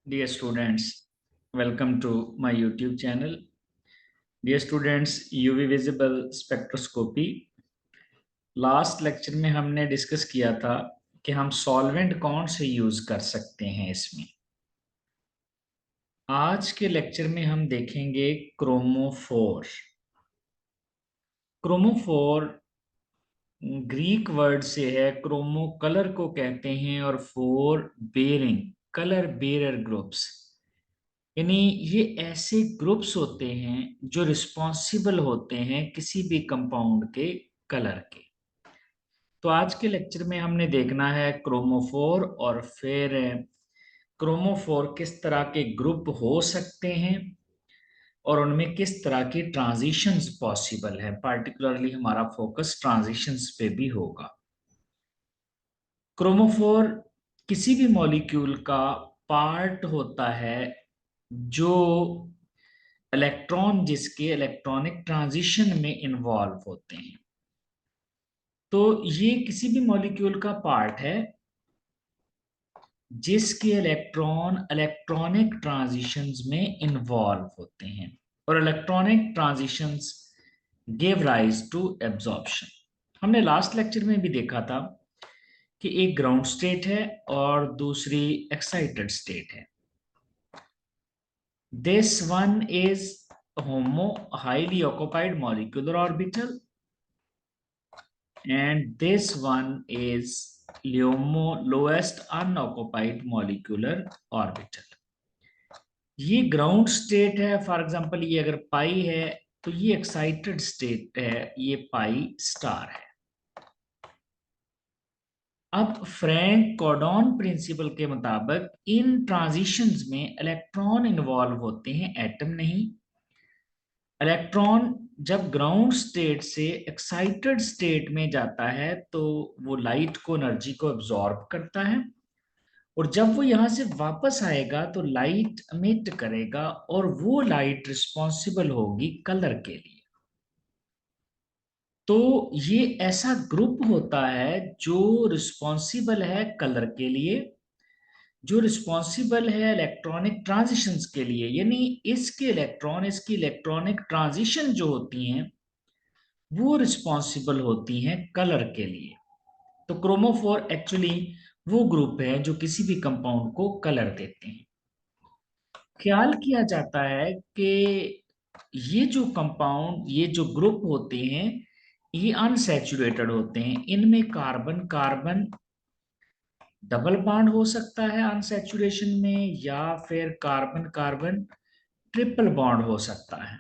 Dear students, welcome to my YouTube channel. Dear students, UV visible spectroscopy. Last lecture में हमने discuss किया था कि हम सॉल्वेंट कौन से यूज कर सकते हैं इसमें। आज के लेक्चर में हम देखेंगे क्रोमोफोर। क्रोमोफोर ग्रीक वर्ड से है, क्रोमो कलर को कहते हैं और फोर बेरिंग, कलर बेरर ग्रुप्स। यानी ये ऐसे ग्रुप्स होते हैं जो रिस्पॉन्सिबल होते हैं किसी भी कंपाउंड के कलर के। तो आज के लेक्चर में हमने देखना है क्रोमोफोर और फिर क्रोमोफोर किस तरह के ग्रुप हो सकते हैं और उनमें किस तरह की ट्रांजिशंस पॉसिबल है। पार्टिकुलरली हमारा फोकस ट्रांजिशंस पे भी होगा। क्रोमोफोर किसी भी मॉलिक्यूल का पार्ट होता है जो इलेक्ट्रॉन जिसके इलेक्ट्रॉनिक ट्रांजिशन में इन्वॉल्व होते हैं। तो ये किसी भी मॉलिक्यूल का पार्ट है जिसके इलेक्ट्रॉन इलेक्ट्रॉनिक ट्रांजिशंस में इन्वॉल्व होते हैं और electronic transitions give rise to absorption. हमने लास्ट लेक्चर में भी देखा था कि एक ग्राउंड स्टेट है और दूसरी एक्साइटेड स्टेट है। This one is HOMO, highly occupied molecular orbital, and this one is LUMO, lowest unoccupied molecular orbital. ये ग्राउंड स्टेट है। फॉर एग्जांपल ये अगर पाई है तो ये एक्साइटेड स्टेट है, ये पाई स्टार है। अब फ्रैंक कोडॉन प्रिंसिपल के मुताबिक इन ट्रांजिशंस में इलेक्ट्रॉन इन्वॉल्व होते हैं, एटम नहीं। इलेक्ट्रॉन जब ग्राउंड स्टेट से एक्साइटेड स्टेट में जाता है तो वो लाइट को, एनर्जी को एब्जॉर्ब करता है और जब वो यहां से वापस आएगा तो लाइट एमिट करेगा और वो लाइट रिस्पॉन्सिबल होगी कलर के लिए। तो ये ऐसा ग्रुप होता है जो रिस्पॉन्सिबल है कलर के लिए, जो रिस्पॉन्सिबल है इलेक्ट्रॉनिक ट्रांजिशंस के लिए। यानी इसके इलेक्ट्रॉन, इसकी इलेक्ट्रॉनिक ट्रांजिशन जो होती हैं वो रिस्पॉन्सिबल होती हैं कलर के लिए। तो क्रोमोफोर एक्चुअली वो ग्रुप है जो किसी भी कंपाउंड को कलर देते हैं। ख्याल किया जाता है कि ये जो कंपाउंड, ये जो ग्रुप होते हैं ये अनसैचुरेटेड होते हैं। इनमें कार्बन कार्बन डबल बॉन्ड हो सकता है अनसैचुरेशन में, या फिर कार्बन कार्बन ट्रिपल बॉन्ड हो सकता है,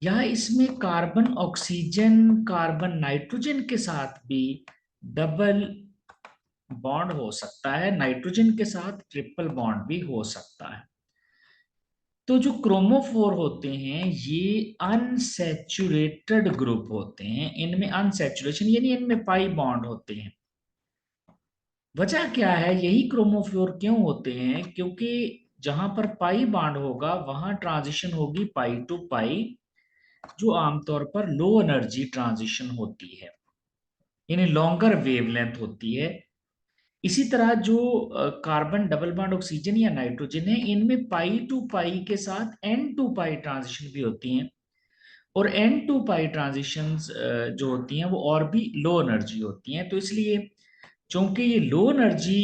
या इसमें कार्बन ऑक्सीजन कार्बन नाइट्रोजन के साथ भी डबल बॉन्ड हो सकता है, नाइट्रोजन के साथ ट्रिपल बॉन्ड भी हो सकता है। तो जो क्रोमोफोर होते हैं ये अनसैचुरेटेड ग्रुप होते हैं। इनमें अनसैचुरेशन यानी इनमें पाई बॉन्ड होते हैं। वजह क्या है, यही क्रोमोफोर क्यों होते हैं? क्योंकि जहां पर पाई बॉन्ड होगा वहां ट्रांजिशन होगी पाई टू पाई, जो आमतौर पर लो एनर्जी ट्रांजिशन होती है, यानी लॉन्गर वेवलेंथ होती है। इसी तरह जो कार्बन डबल बॉन्ड ऑक्सीजन या नाइट्रोजन है इनमें पाई टू पाई के साथ एन टू पाई ट्रांजिशन भी होती हैं, और एन टू पाई ट्रांजिशंस जो होती हैं वो और भी लो एनर्जी होती हैं। तो इसलिए चूंकि ये लो एनर्जी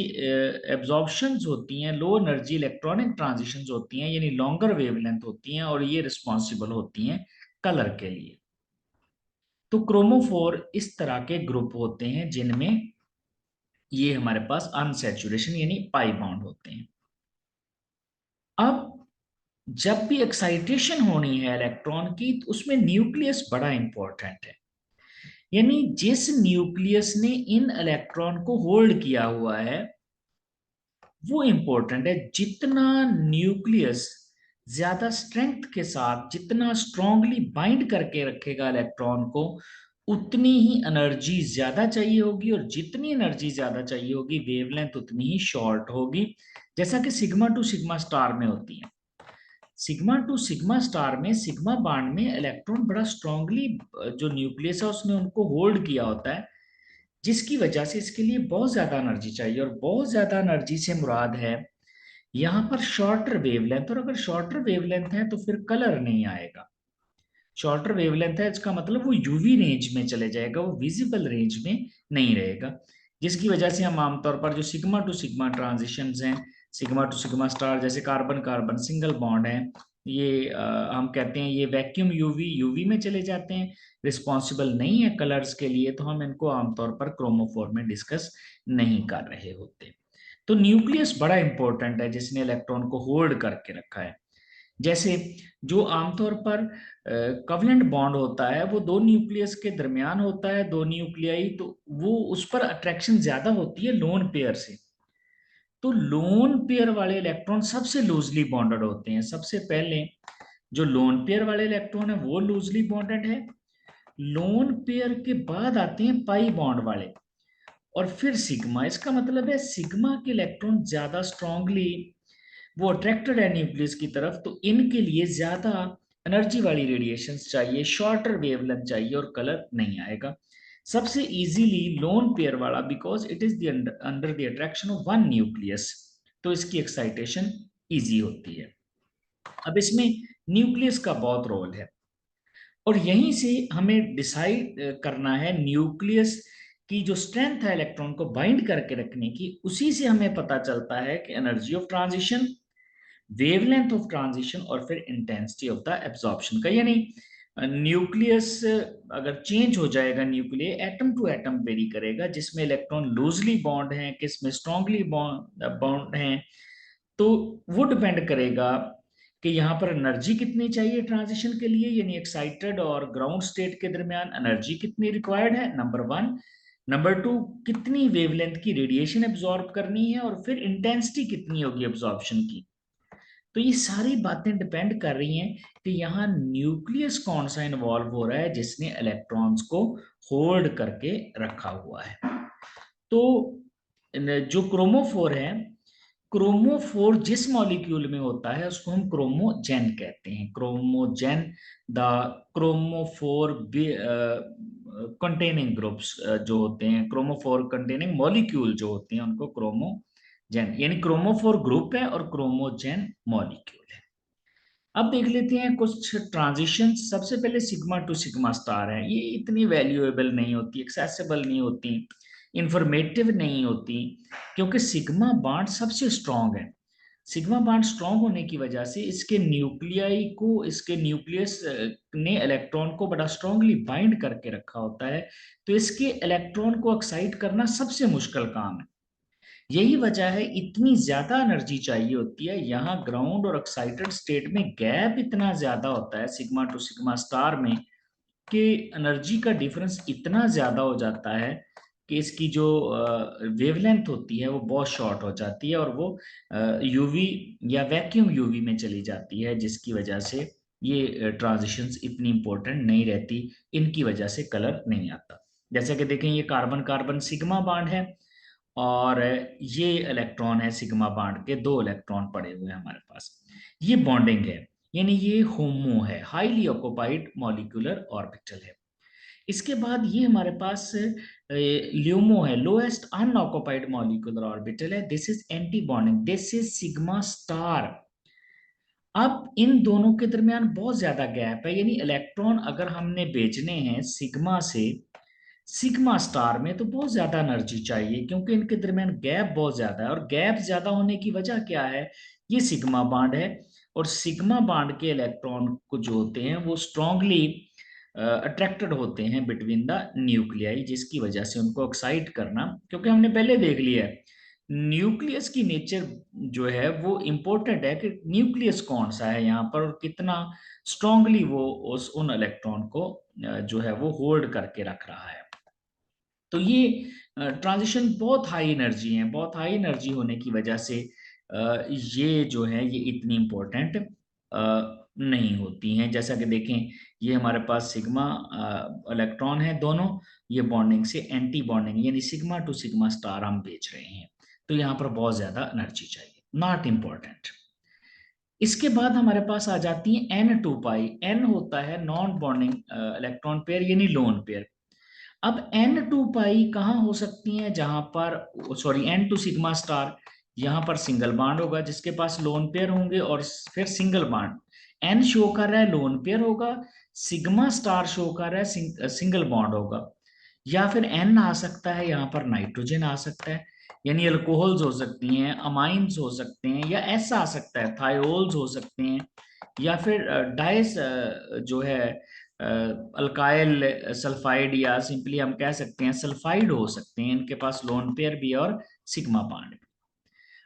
एब्जॉर्प्शंस होती हैं, लो एनर्जी इलेक्ट्रॉनिक ट्रांजिशंस होती हैं, यानी लॉन्गर वेवलेंथ होती हैं, और ये रिस्पॉन्सिबल होती हैं कलर के लिए। तो क्रोमोफोर इस तरह के ग्रुप होते हैं जिनमें ये हमारे पास अनसैचुरेशन यानी पाई बॉन्ड होते हैं। अब जब भी एक्साइटेशन होनी है इलेक्ट्रॉन की तो उसमें न्यूक्लियस बड़ा इंपॉर्टेंट है। यानी जिस न्यूक्लियस ने इन इलेक्ट्रॉन को होल्ड किया हुआ है वो इंपॉर्टेंट है। जितना न्यूक्लियस ज्यादा स्ट्रेंथ के साथ, जितना स्ट्रांगली बाइंड करके रखेगा इलेक्ट्रॉन को, उतनी ही एनर्जी ज्यादा चाहिए होगी, और जितनी एनर्जी ज्यादा चाहिए होगी वेवलेंथ उतनी ही शॉर्ट होगी। जैसा कि सिग्मा टू सिग्मा स्टार में होती है। सिग्मा टू सिग्मा स्टार में सिग्मा बांड में इलेक्ट्रॉन बड़ा स्ट्रांगली, जो न्यूक्लियस है उसने उनको होल्ड किया होता है, जिसकी वजह से इसके लिए बहुत ज्यादा एनर्जी चाहिए। और बहुत ज्यादा एनर्जी से मुराद है यहाँ पर शॉर्टर वेवलेंथ, और अगर शॉर्टर वेवलेंथ है तो फिर कलर नहीं आएगा। शॉर्टर वेवलेंथ है, इसका मतलब वो यूवी रेंज में चले जाएगा, वो विजिबल रेंज में नहीं रहेगा, जिसकी वजह से हम आमतौर पर जो सिग्मा टू सिग्मा ट्रांजिशंस हैं, सिग्मा टू सिग्मा स्टार, जैसे कार्बन कार्बन सिंगल बॉन्ड है, ये हम कहते हैं ये वैक्यूम यूवी यूवी में चले जाते हैं, रिस्पॉन्सिबल नहीं है कलर्स के लिए, तो हम इनको आमतौर पर क्रोमोफोर में डिस्कस नहीं कर रहे होते। तो न्यूक्लियस बड़ा इंपॉर्टेंट है जिसने इलेक्ट्रॉन को होल्ड करके रखा है। जैसे जो आमतौर पर कवलेंट बॉन्ड होता है वो दो न्यूक्लियस के दरमियान होता है, दो न्यूक्लियाई, तो वो उस पर अट्रैक्शन ज्यादा होती है लोन पेयर से। तो लोन पेयर वाले इलेक्ट्रॉन सबसे लूजली बॉन्डेड होते हैं। सबसे पहले जो लोन पेयर वाले इलेक्ट्रॉन है वो लूजली बॉन्डेड है, लोन पेयर के बाद आते हैं पाई बॉन्ड वाले, और फिर सिग्मा। इसका मतलब है सिग्मा के इलेक्ट्रॉन ज्यादा स्ट्रांगली वो अट्रैक्टेड है न्यूक्लियस की तरफ, तो इनके लिए ज्यादा एनर्जी वाली रेडिएशन चाहिए, शॉर्टर वेवलेंथ चाहिए, और कलर नहीं आएगा। सबसे इजीली लोन पेयर वाला, because it is the under the attraction of one nucleus, तो इसकी एक्साइटेशन इजी होती है। अब इसमें न्यूक्लियस का बहुत रोल है, और यहीं से हमें डिसाइड करना है न्यूक्लियस की जो स्ट्रेंथ है इलेक्ट्रॉन को बाइंड करके रखने की, उसी से हमें पता चलता है कि energy of transition, wavelength of transition, और फिर इंटेंसिटी ऑफ द एब्जॉर्प्शन का। यानी न्यूक्लियस अगर चेंज हो जाएगा, न्यूक्लिय एटम टू एटम वेरी करेगा, जिसमें इलेक्ट्रॉन लूजली बॉन्ड हैं, किसमें स्ट्रांगली बॉन्ड हैं, तो वो डिपेंड करेगा कि यहाँ पर एनर्जी कितनी चाहिए ट्रांजिशन के लिए, यानी एक्साइटेड और ग्राउंड स्टेट के दरमियान एनर्जी कितनी रिक्वायर्ड है, नंबर वन। नंबर टू, कितनी वेवलेंथ की रेडिएशन एब्जॉर्ब करनी है, और फिर इंटेंसिटी कितनी होगी एब्जॉर्प्शन की। तो ये सारी बातें डिपेंड कर रही हैं कि यहाँ न्यूक्लियस कौन सा इन्वॉल्व हो रहा है जिसने इलेक्ट्रॉन्स को होल्ड करके रखा हुआ है। तो जो क्रोमोफोर है, क्रोमोफोर जिस मॉलिक्यूल में होता है उसको हम क्रोमोजेन कहते हैं। क्रोमोजेन, द क्रोमोफोर कंटेनिंग ग्रुप्स जो होते हैं, क्रोमोफोर कंटेनिंग मॉलिक्यूल जो होते हैं, उनको क्रोमोजेन, यानी क्रोमोफोर ग्रुप है और क्रोमोजेन मॉलिक्यूल है। अब देख लेते हैं कुछ ट्रांजिशन। सबसे पहले सिग्मा टू सिग्मा स्टार है, ये इतनी वैल्यूएबल नहीं होती, एक्सेसिबल नहीं होती, इंफॉर्मेटिव नहीं होती, क्योंकि सिग्मा बॉन्ड सबसे स्ट्रांग है। सिग्मा बॉन्ड स्ट्रांग होने की वजह से इसके न्यूक्लियाई को, इसके न्यूक्लियस ने इलेक्ट्रॉन को बड़ा स्ट्रांगली बाइंड करके रखा होता है, तो इसके इलेक्ट्रॉन को एक्साइट करना सबसे मुश्किल काम है। यही वजह है इतनी ज्यादा एनर्जी चाहिए होती है। यहाँ ग्राउंड और एक्साइटेड स्टेट में गैप इतना ज्यादा होता है सिग्मा टू सिग्मा स्टार में, कि एनर्जी का डिफरेंस इतना ज्यादा हो जाता है कि इसकी जो वेवलेंथ होती है वो बहुत शॉर्ट हो जाती है, और वो यूवी या वैक्यूम यूवी में चली जाती है, जिसकी वजह से ये ट्रांजिशंस इतनी इंपॉर्टेंट नहीं रहती, इनकी वजह से कलर नहीं आता। जैसे कि देखें, ये कार्बन कार्बन सिग्मा बॉन्ड है, और ये इलेक्ट्रॉन है सिग्मा बॉन्ड के, दो इलेक्ट्रॉन पड़े हुए हैं हमारे पास, ये बॉन्डिंग है, यानी ये होमो है, हाईली ऑक्युपाइड मॉलिक्यूलर ऑर्बिटल है। इसके बाद ये हमारे पास ल्यूमो है, लोएस्ट अनऑक्युपाइड मॉलिक्यूलर ऑर्बिटल है, this is anti bonding, this is sigma star. अब इन दोनों के दरमियान बहुत ज्यादा गैप है, यानी इलेक्ट्रॉन अगर हमने भेजने हैं सिग्मा से सिग्मा स्टार में तो बहुत ज्यादा एनर्जी चाहिए, क्योंकि इनके दरमियान गैप बहुत ज्यादा है, और गैप ज्यादा होने की वजह क्या है, ये सिग्मा बॉन्ड है, और सिग्मा बॉन्ड के इलेक्ट्रॉन को जो होते हैं वो स्ट्रांगली अट्रैक्टेड होते हैं बिटवीन द न्यूक्लियाई, जिसकी वजह से उनको एक्साइट करना, क्योंकि हमने पहले देख लिया है न्यूक्लियस की नेचर जो है वो इम्पोर्टेंट है, कि न्यूक्लियस कौन सा है यहाँ पर, और कितना स्ट्रांगली वो उस उन इलेक्ट्रॉन को जो है वो होल्ड करके रख रहा है। तो ये ट्रांजिशन बहुत हाई एनर्जी है, बहुत हाई एनर्जी होने की वजह से ये जो है ये इतनी इम्पोर्टेंट नहीं होती हैं। जैसा कि देखें, ये हमारे पास सिग्मा इलेक्ट्रॉन है दोनों, ये बॉन्डिंग से एंटी बॉन्डिंग, यानी सिग्मा टू सिग्मा स्टार हम बेच रहे हैं, तो यहाँ पर बहुत ज्यादा एनर्जी चाहिए, नॉट इम्पोर्टेंट। इसके बाद हमारे पास आ जाती है N2 पाई। N होता है नॉन बॉन्डिंग इलेक्ट्रॉन पेयर, यानी लोन पेयर। अब N2 पाई कहाँ हो सकती हैं, जहां पर, सॉरी, N2 सिग्मा स्टार यहाँ पर सिंगल बॉन्ड होगा जिसके पास लोन पेयर होंगे, और फिर सिंगल बॉन्ड। एन शो कर रहा है लोन पेयर होगा, सिग्मा स्टार शो कर रहा है सिंगल बॉन्ड होगा। या फिर एन आ सकता है, यहाँ पर नाइट्रोजन आ सकता है, यानी अल्कोहल्स हो सकती हैं, अमाइंस हो सकते हैं, या एस आ सकता है, थायोल्स हो सकते हैं, या फिर डाइस जो है अल्काइल सल्फाइड, या सिंपली हम कह सकते हैं सल्फाइड हो सकते हैं। इनके पास लोन पेयर भी है और सिग्मा बॉन्ड भी।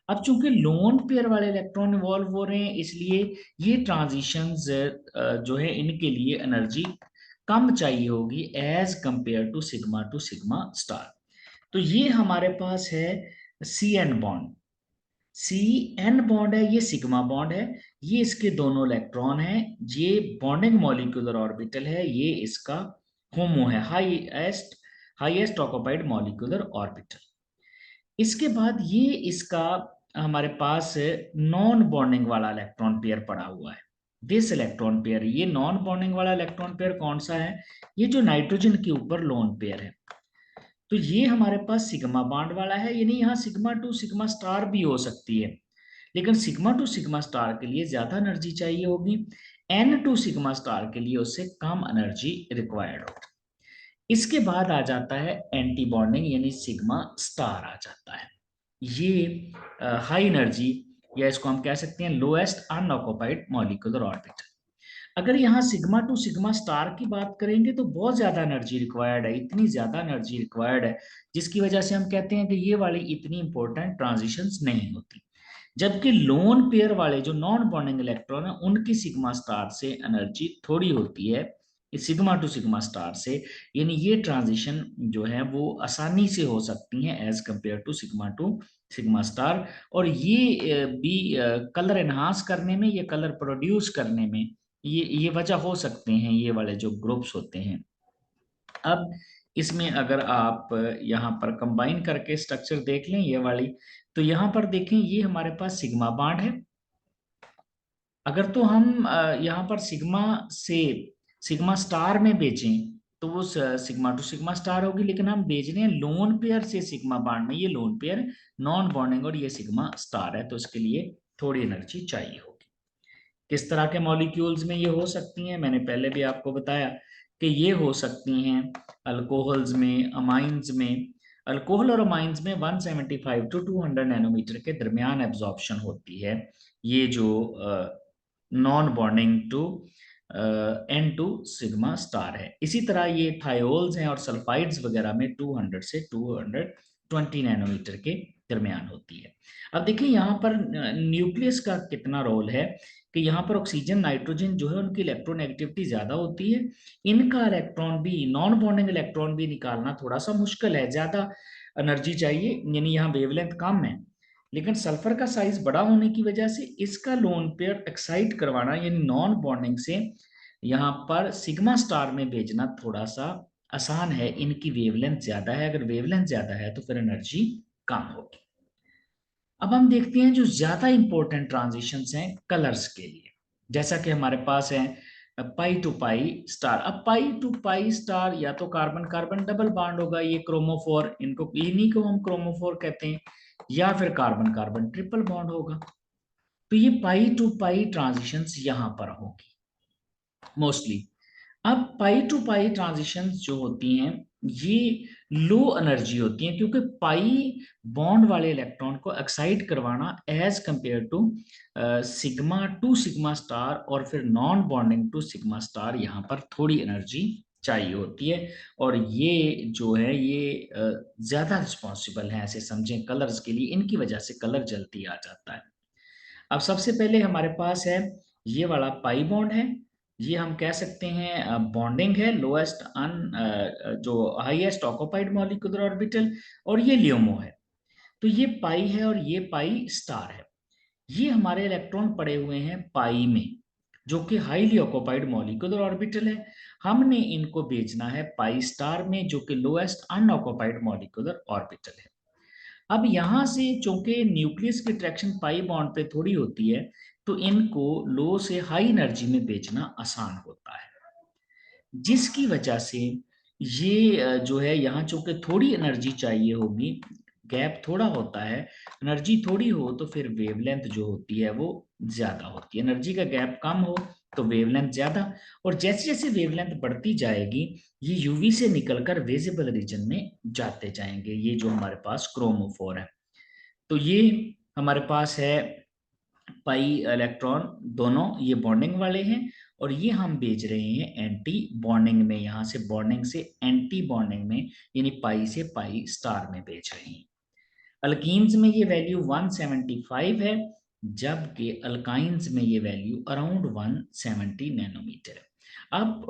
अब चूंकि लोन पेयर वाले इलेक्ट्रॉन इवॉल्व हो रहे हैं, इसलिए ये ट्रांजिशंस जो है इनके लिए एनर्जी कम चाहिए होगी as compared to sigma star. तो ये हमारे पास है C N bond. C N bond है, ये सिग्मा बॉन्ड है, ये इसके दोनों इलेक्ट्रॉन है, ये बॉन्डिंग मॉलिक्यूलर ऑर्बिटल है, ये इसका होमो है, हाईएस्ट ऑक्यूपाइड मॉलिक्यूलर ऑर्बिटल। इसके बाद ये इसका हमारे पास नॉन बॉन्डिंग वाला इलेक्ट्रॉन पेयर पड़ा हुआ है। दिस इलेक्ट्रॉन पेयर, ये नॉन बॉन्डिंग वाला इलेक्ट्रॉन पेयर कौन सा है? ये जो नाइट्रोजन के ऊपर लोन पेयर है। तो ये हमारे पास सिग्मा बॉन्ड वाला है, यानी यहाँ सिग्मा टू सिग्मा स्टार भी हो सकती है, लेकिन सिग्मा टू सिग्मा स्टार के लिए ज्यादा एनर्जी चाहिए होगी, एन टू सिग्मा स्टार के लिए उससे कम एनर्जी रिक्वायर्ड होगी। इसके बाद आ जाता है एंटी बॉन्डिंग, यानी सिग्मा स्टार आ जाता है। ये हाई एनर्जी, या इसको हम कह सकते हैं लोएस्ट अनऑक्युपाइड मॉलिक्यूलर ऑर्बिटल। अगर यहाँ सिग्मा टू सिग्मा स्टार की बात करेंगे तो बहुत ज्यादा एनर्जी रिक्वायर्ड है, इतनी ज्यादा एनर्जी रिक्वायर्ड है जिसकी वजह से हम कहते हैं कि ये वाली इतनी इंपॉर्टेंट ट्रांजिशंस नहीं होती। जबकि लोन पेयर वाले जो नॉन बॉन्डिंग इलेक्ट्रॉन है उनकी सिग्मा स्टार से एनर्जी थोड़ी होती है सिग्मा टू सिग्मा स्टार से, यानी ये ट्रांजिशन जो है वो आसानी से हो सकती है as compared to sigma star. और ये भी कलर एनहांस करने में, ये कलर प्रोड्यूस करने में ये वजह हो सकते हैं, ये वाले जो ग्रुप्स होते हैं। अब इसमें अगर आप यहाँ पर कंबाइन करके स्ट्रक्चर देख लें ये वाली, तो यहाँ पर देखें ये हमारे पास सिग्मा बॉन्ड है। अगर तो हम यहाँ पर सिग्मा से सिग्मा स्टार में बेचें तो वो सिग्मा टू सिग्मा स्टार होगी, लेकिन हम बेच रहे हैं लोन पेयर से सिग्मा बॉन्ड में, ये लोन पेयर नॉन बॉन्डिंग और ये सिग्मा स्टार है, तो इसके लिए थोड़ी एनर्जी चाहिए होगी। किस तरह के मॉलिक्यूल्स में ये हो सकती हैं, मैंने पहले भी आपको बताया कि ये हो सकती हैं अल्कोहल्स में, अमाइंस में। अल्कोहल और अमाइंस में 175 टू 200 नैनोमीटर के दरमियान एब्जॉर्प्शन होती है, ये जो non bonding to N to sigma star है। इसी तरह ये थायोल्स हैं और सल्फाइड्स वगैरह में 200 से 220 नैनोमीटर के दरमियान होती है। अब देखिए यहाँ पर न्यूक्लियस का कितना रोल है, कि यहाँ पर ऑक्सीजन नाइट्रोजन जो है उनकी इलेक्ट्रोनेगेटिविटी ज्यादा होती है, इनका इलेक्ट्रॉन भी, नॉन बॉन्डिंग इलेक्ट्रॉन भी निकालना थोड़ा सा मुश्किल है, ज्यादा एनर्जी चाहिए, यानी यहाँ वेवलेंथ कम है। लेकिन सल्फर का साइज बड़ा होने की वजह से इसका लोन पेयर एक्साइट करवाना, यानी नॉन बॉन्डिंग से यहाँ पर सिग्मा स्टार में भेजना थोड़ा सा आसान है, इनकी वेवलेंथ ज्यादा है, अगर वेवलेंथ ज्यादा है तो फिर एनर्जी कम होगी। अब हम देखते हैं जो ज्यादा इंपॉर्टेंट ट्रांजिशंस हैं कलर्स के लिए, जैसा कि हमारे पास है पाई टू पाई स्टार। अब पाई टू पाई स्टार या तो कार्बन कार्बन डबल बॉन्ड होगा, ये क्रोमोफोर, इनको इन्हीं को हम क्रोमोफोर कहते हैं, या फिर कार्बन कार्बन ट्रिपल बॉन्ड होगा। तो ये पाई टू पाई ट्रांजिशंस यहां पर होगी मोस्टली। अब पाई टू पाई ट्रांजिशंस जो होती हैं ये लो एनर्जी होती हैं, क्योंकि पाई बॉन्ड वाले इलेक्ट्रॉन को एक्साइट करवाना as compared to sigma to sigma star और फिर non bonding to sigma star, यहाँ पर थोड़ी एनर्जी चाहिए होती है। और ये जो है ये ज्यादा रिस्पॉन्सिबल है, ऐसे समझें कलर्स के लिए, इनकी वजह से कलर जल्दी आ जाता है। अब सबसे पहले हमारे पास है ये वाला पाई बॉन्ड है, ये हम कह सकते हैं बॉन्डिंग है लोएस्ट जो हाईएस्ट ऑक्यूपाइड मॉलिक्यूलर ऑर्बिटल, और ये लियोमो है। तो ये पाई है और ये पाई स्टार है। ये हमारे इलेक्ट्रॉन पड़े हुए हैं पाई में, जो कि हाईली ऑक्यूपाइड मॉलिक्यूलर ऑर्बिटल है। हमने इनको भेजना है पाई स्टार में, जो कि लोएस्ट अनऑक्यूपाइड मॉलिक्यूलर ऑर्बिटल है। अब यहां से चूंकि न्यूक्लियस की अट्रैक्शन पाई बॉन्ड पे थोड़ी होती है, तो इनको लो से हाई एनर्जी में भेजना आसान होता है, जिसकी वजह से ये जो है यहाँ चूंकि थोड़ी एनर्जी चाहिए होगी, गैप थोड़ा होता है, एनर्जी थोड़ी हो तो फिर वेवलेंथ जो होती है वो ज्यादा होती है। एनर्जी का गैप कम हो तो वेवलेंथ ज्यादा, और जैसे जैसे वेवलेंथ बढ़ती जाएगी ये यूवी से निकलकर विजिबल रीजन में जाते जाएंगे। ये जो हमारे पास क्रोमोफोर है, तो ये हमारे पास है पाई इलेक्ट्रॉन, दोनों ये बॉन्डिंग वाले हैं, और ये हम भेज रहे हैं एंटी बॉन्डिंग में, यहां से बॉन्डिंग से एंटी बॉन्डिंग में, यानी पाई से पाई स्टार में भेज रहे हैं। अल्कीन्स में ये वैल्यू 175 है, जबकि अल्काइंस में ये वैल्यू अराउंड 170 नैनोमीटर है। अब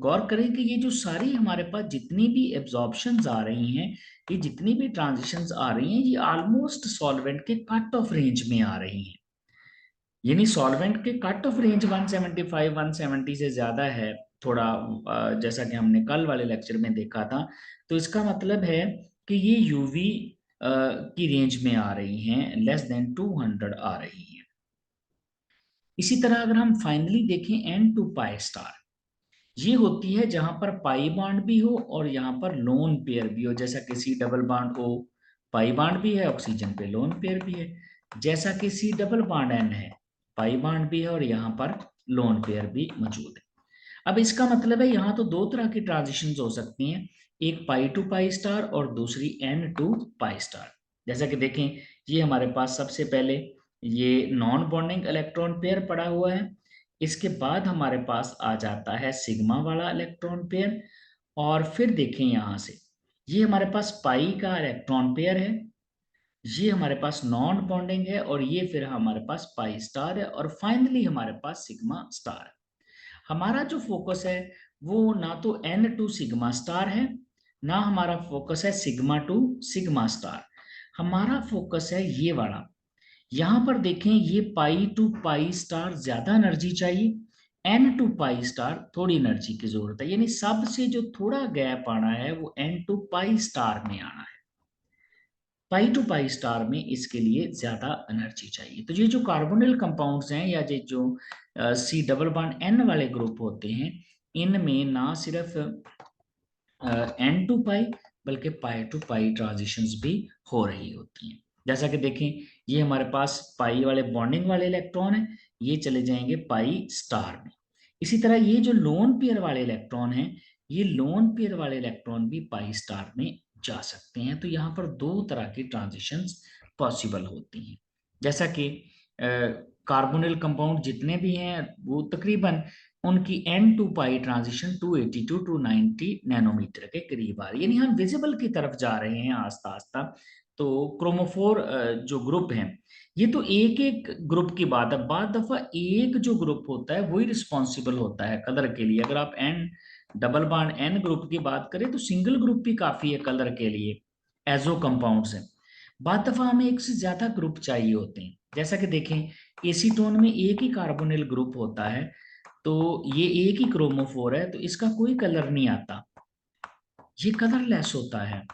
गौर करें कि ये जो सारी हमारे पास जितनी भी एब्जॉर्प्शंस आ रही हैं, ये जितनी भी ट्रांजिशंस आ रही हैं, ये ऑलमोस्ट सॉल्वेंट के कट ऑफ रेंज में आ रही हैं। यानी सॉल्वेंट के कट ऑफ रेंज 175 170 से ज्यादा है थोड़ा, जैसा कि हमने कल वाले लेक्चर में देखा था। तो इसका मतलब है कि ये यूवी की रेंज में आ रही हैं, लेस देन 200 आ रही हैं। इसी तरह अगर हम फाइनली देखें एन टू पाई स्टार, ये होती है जहां पर पाई बॉन्ड भी हो और यहाँ पर लोन पेयर भी हो, जैसा कि C double bond O, pi bond भी है, ऑक्सीजन पे लोन पेयर भी है। जैसा कि सी डबल बॉन्ड एन है, पाई बॉन्ड भी है और यहाँ पर लोन पेयर भी मौजूद है। अब इसका मतलब है यहाँ तो दो तरह की ट्रांजिशन हो सकती हैं, एक पाई टू पाई स्टार और दूसरी एन टू पाई स्टार। जैसा कि देखें, ये हमारे पास सबसे पहले ये नॉन बॉन्डिंग इलेक्ट्रॉन पेयर पड़ा हुआ है, इसके बाद हमारे पास आ जाता है सिग्मा वाला इलेक्ट्रॉन पेयर, और फिर देखें यहाँ से ये हमारे पास पाई का इलेक्ट्रॉन पेयर है, ये हमारे पास नॉन बॉन्डिंग है, और ये फिर हमारे पास पाई स्टार है, और फाइनली हमारे पास सिग्मा स्टार है। हमारा जो फोकस है वो ना तो एन टू सिग्मा स्टार है, ना हमारा फोकस है सिग्मा टू सिग्मा स्टार, हमारा फोकस है ये वाला। यहां पर देखें, ये पाई टू पाई स्टार ज्यादा एनर्जी चाहिए, एन टू पाई स्टार थोड़ी एनर्जी की जरूरत है, यानी सबसे जो थोड़ा गैप आना है वो एन टू पाई स्टार में आना है। पाई टू पाई स्टार में इसके लिए ज्यादा एनर्जी चाहिए। तो ये जो कार्बोनिल कंपाउंड्स हैं या ये जो सी डबल बॉन्ड एन वाले ग्रुप होते हैं, इनमें ना सिर्फ एन टू पाई बल्कि पाई टू पाई ट्रांजिशंस भी हो रही होती हैं। जैसा कि देखें, ये हमारे पास पाई वाले बॉन्डिंग वाले इलेक्ट्रॉन है, ये चले जाएंगे पाई स्टार में। इसी तरह ये जो लोन पेयर वाले इलेक्ट्रॉन हैं, ये लोन पेयर वाले इलेक्ट्रॉन भी पाई स्टार में जा सकते हैं। तो यहाँ पर दो तरह की ट्रांजिशंस पॉसिबल होती हैं। जैसा कि कार्बोनिल कंपाउंड जितने भी हैं वो तकरीबन उनकी N to pi transition 280 to 290 nanometre के करीब आ रही है, यानी हम विजिबल की तरफ जा रहे हैं आस्ता आस्ता। तो क्रोमोफोर जो ग्रुप हैं, ये तो एक एक ग्रुप की बात है, बाद दफा एक जो ग्रुप होता है वही रिस्पॉन्सिबल होता है कलर के लिए। अगर आप N double bond N group की बात करें तो सिंगल ग्रुप भी काफी है कलर के लिए, एजो कंपाउंड्स हैं। बाद दफा हमें एक से ज्यादा ग्रुप चाहिए होते हैं। जैसा कि देखें, एसीटोन में एक ही कार्बोनिल ग्रुप होता है, तो ये एक ही क्रोमोफोर है, तो इसका कोई कलर नहीं आता, ये कलरलेस होता है।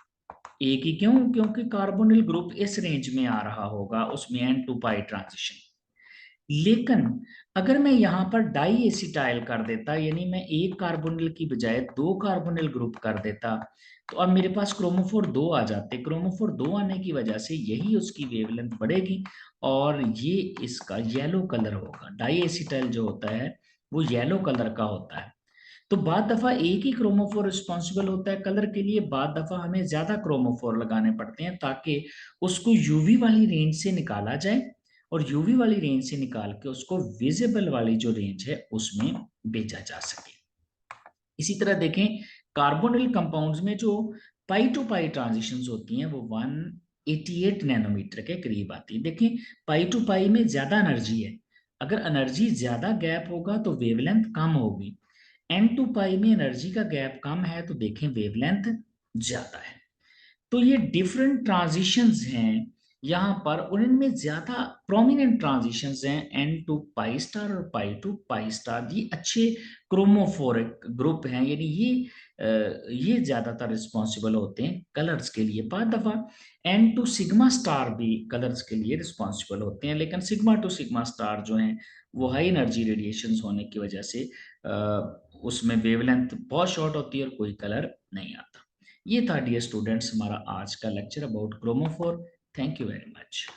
एक ही क्यों? क्योंकि कार्बोनिल ग्रुप इस रेंज में आ रहा होगा, उसमें एन टू पाई ट्रांजिशन। लेकिन अगर मैं यहाँ पर डाई एसिटाइल कर देता, यानी मैं एक कार्बोनिल की बजाय दो कार्बोनिल ग्रुप कर देता, तो अब मेरे पास क्रोमोफोर दो आ जाते। क्रोमोफोर दो आने की वजह से यही उसकी वेवलेंथ बढ़ेगी और ये इसका येलो कलर होगा। डाई एसिटाइल जो होता है वो येलो कलर का होता है। तो बाद दफा एक ही क्रोमोफोर रिस्पॉन्सिबल होता है कलर के लिए, बाद दफा हमें ज्यादा क्रोमोफोर लगाने पड़ते हैं ताकि उसको यूवी वाली रेंज से निकाला जाए, और यूवी वाली रेंज से निकाल के उसको विजिबल वाली जो रेंज है उसमें भेजा जा सके। इसी तरह देखें, कार्बोनिल कंपाउंड्स में जो पाई टू पाई ट्रांजिशंस होती हैं वो 188 नैनोमीटर के करीब आती है। देखें, पाई टू पाई में ज्यादा एनर्जी है, अगर एनर्जी ज्यादा गैप होगा तो वेवलेंथ कम होगी। एन टू पाई में एनर्जी का गैप कम है तो देखें वेवलेंथ ज्यादा है। तो ये डिफरेंट ट्रांजिशंस हैं यहाँ पर, और इनमें ज्यादा प्रोमिनेंट ट्रांजिशंस हैं एन टू पाई स्टार और पाई टू पाई स्टार। ये अच्छे क्रोमोफोरिक ग्रुप हैं, यानी ये ज्यादातर रिस्पॉन्सिबल होते हैं कलर्स के लिए। बाद दफा एन टू सिग्मा स्टार भी कलर्स के लिए रिस्पॉन्सिबल होते हैं, लेकिन सिग्मा टू सिग्मा स्टार जो हैं वो हाई एनर्जी रेडिएशन होने की वजह से उसमें वेवलेंथ बहुत शॉर्ट होती है और कोई कलर नहीं आता। ये था डियर स्टूडेंट्स हमारा आज का lecture about chromophore. Thank you very much.